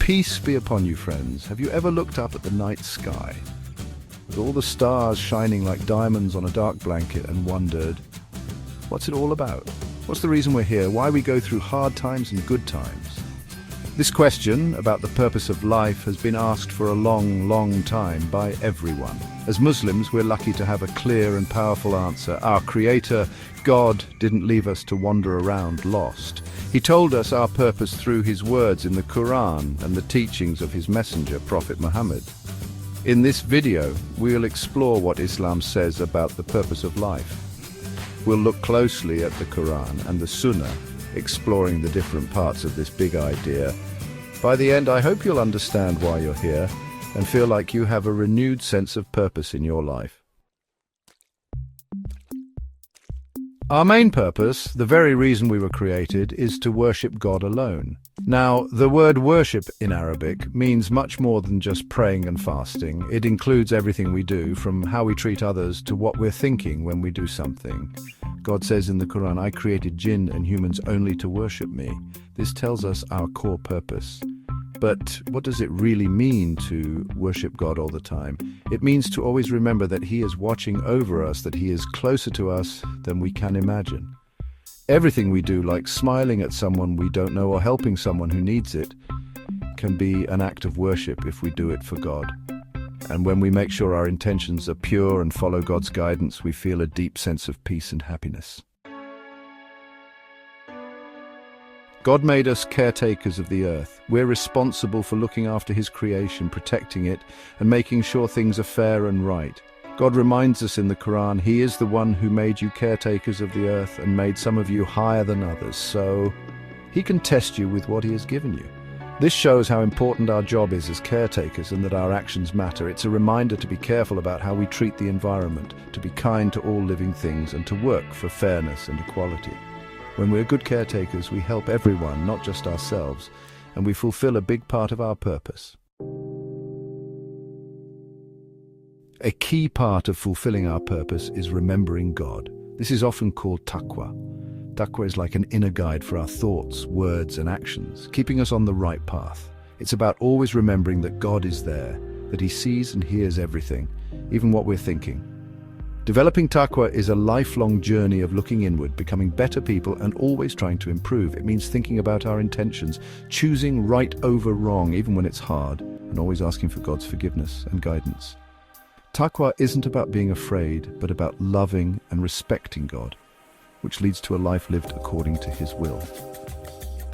Peace be upon you, friends. Have you ever looked up at the night sky, with all the stars shining like diamonds on a dark blanket, and wondered, what's it all about? What's the reason we're here? Why we go through hard times and good times? This question about the purpose of life has been asked for a long, long time by everyone. As Muslims, we're lucky to have a clear and powerful answer. Our Creator, God, didn't leave us to wander around lost. He told us our purpose through His words in the Qur'an and the teachings of His messenger, Prophet Muhammad. In this video, we'll explore what Islam says about the purpose of life. We'll look closely at the Qur'an and the Sunnah, exploring the different parts of this big idea. By the end, I hope you'll understand why you're here and feel like you have a renewed sense of purpose in your life. Our main purpose, the very reason we were created, is to worship God alone. Now, the word worship in Arabic means much more than just praying and fasting. It includes everything we do, from how we treat others to what we're thinking when we do something. God says in the Quran, "I created jinn and humans only to worship me." This tells us our core purpose. But what does it really mean to worship God all the time? It means to always remember that He is watching over us, that He is closer to us than we can imagine. Everything we do, like smiling at someone we don't know or helping someone who needs it, can be an act of worship if we do it for God. And when we make sure our intentions are pure and follow God's guidance, we feel a deep sense of peace and happiness. God made us caretakers of the earth. We're responsible for looking after His creation, protecting it, and making sure things are fair and right. God reminds us in the Quran, He is the one who made you caretakers of the earth and made some of you higher than others, so He can test you with what He has given you. This shows how important our job is as caretakers and that our actions matter. It's a reminder to be careful about how we treat the environment, to be kind to all living things, and to work for fairness and equality. When we're good caretakers, we help everyone, not just ourselves, and we fulfill a big part of our purpose. A key part of fulfilling our purpose is remembering God. This is often called taqwa. Taqwa is like an inner guide for our thoughts, words, and actions, keeping us on the right path. It's about always remembering that God is there, that He sees and hears everything, even what we're thinking. Developing taqwa is a lifelong journey of looking inward, becoming better people, and always trying to improve. It means thinking about our intentions, choosing right over wrong, even when it's hard, and always asking for God's forgiveness and guidance. Taqwa isn't about being afraid, but about loving and respecting God, which leads to a life lived according to His will.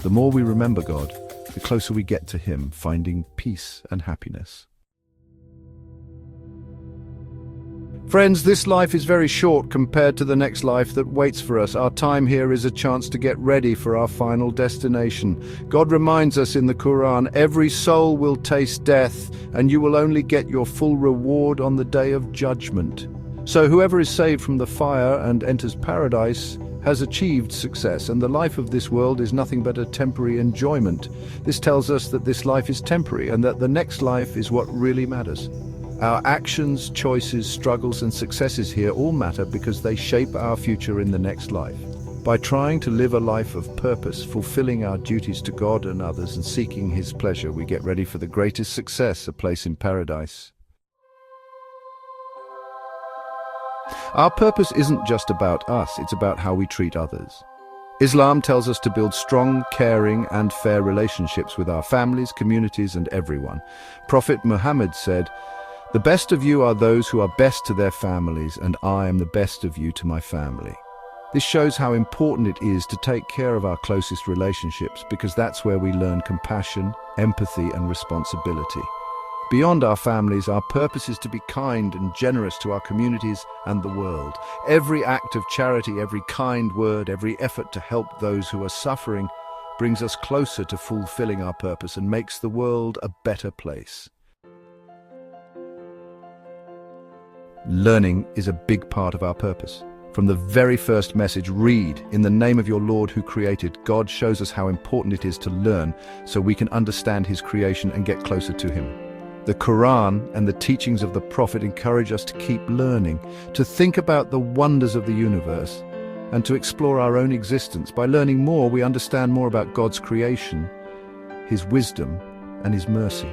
The more we remember God, the closer we get to Him, finding peace and happiness. Friends, this life is very short compared to the next life that waits for us. Our time here is a chance to get ready for our final destination. God reminds us in the Quran, "Every soul will taste death, and you will only get your full reward on the day of judgment." So whoever is saved from the fire and enters paradise has achieved success, and the life of this world is nothing but a temporary enjoyment. This tells us that this life is temporary and that the next life is what really matters. Our actions, choices, struggles, and successes here all matter because they shape our future in the next life. By trying to live a life of purpose, fulfilling our duties to God and others, and seeking His pleasure, we get ready for the greatest success, a place in paradise. Our purpose isn't just about us, it's about how we treat others. Islam tells us to build strong, caring, and fair relationships with our families, communities, and everyone. Prophet Muhammad said, "The best of you are those who are best to their families, and I am the best of you to my family." This shows how important it is to take care of our closest relationships, because that's where we learn compassion, empathy, and responsibility. Beyond our families, our purpose is to be kind and generous to our communities and the world. Every act of charity, every kind word, every effort to help those who are suffering brings us closer to fulfilling our purpose and makes the world a better place. Learning is a big part of our purpose. From the very first message, read, "In the name of your Lord who created," God shows us how important it is to learn so we can understand His creation and get closer to Him. The Quran and the teachings of the Prophet encourage us to keep learning, to think about the wonders of the universe, and to explore our own existence. By learning more, we understand more about God's creation, His wisdom, and His mercy.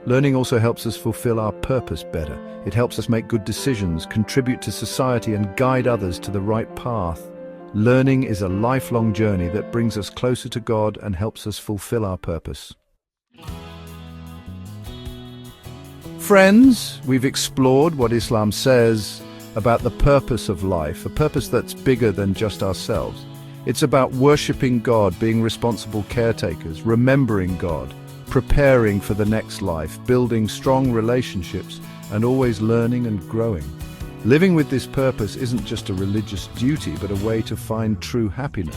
Learning also helps us fulfill our purpose better. It helps us make good decisions, contribute to society, and guide others to the right path. Learning is a lifelong journey that brings us closer to God and helps us fulfill our purpose. Friends, we've explored what Islam says about the purpose of life, a purpose that's bigger than just ourselves. It's about worshipping God, being responsible caretakers, remembering God, preparing for the next life, building strong relationships, and always learning and growing. Living with this purpose isn't just a religious duty, but a way to find true happiness.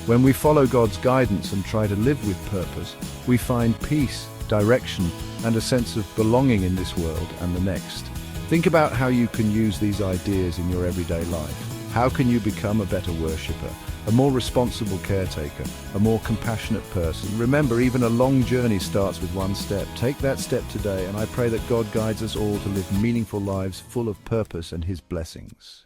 When we follow God's guidance and try to live with purpose, we find peace, direction, and a sense of belonging in this world and the next. Think about how you can use these ideas in your everyday life. How can you become a better worshipper, a more responsible caretaker, a more compassionate person? Remember, even a long journey starts with one step. Take that step today, and I pray that God guides us all to live meaningful lives full of purpose and His blessings.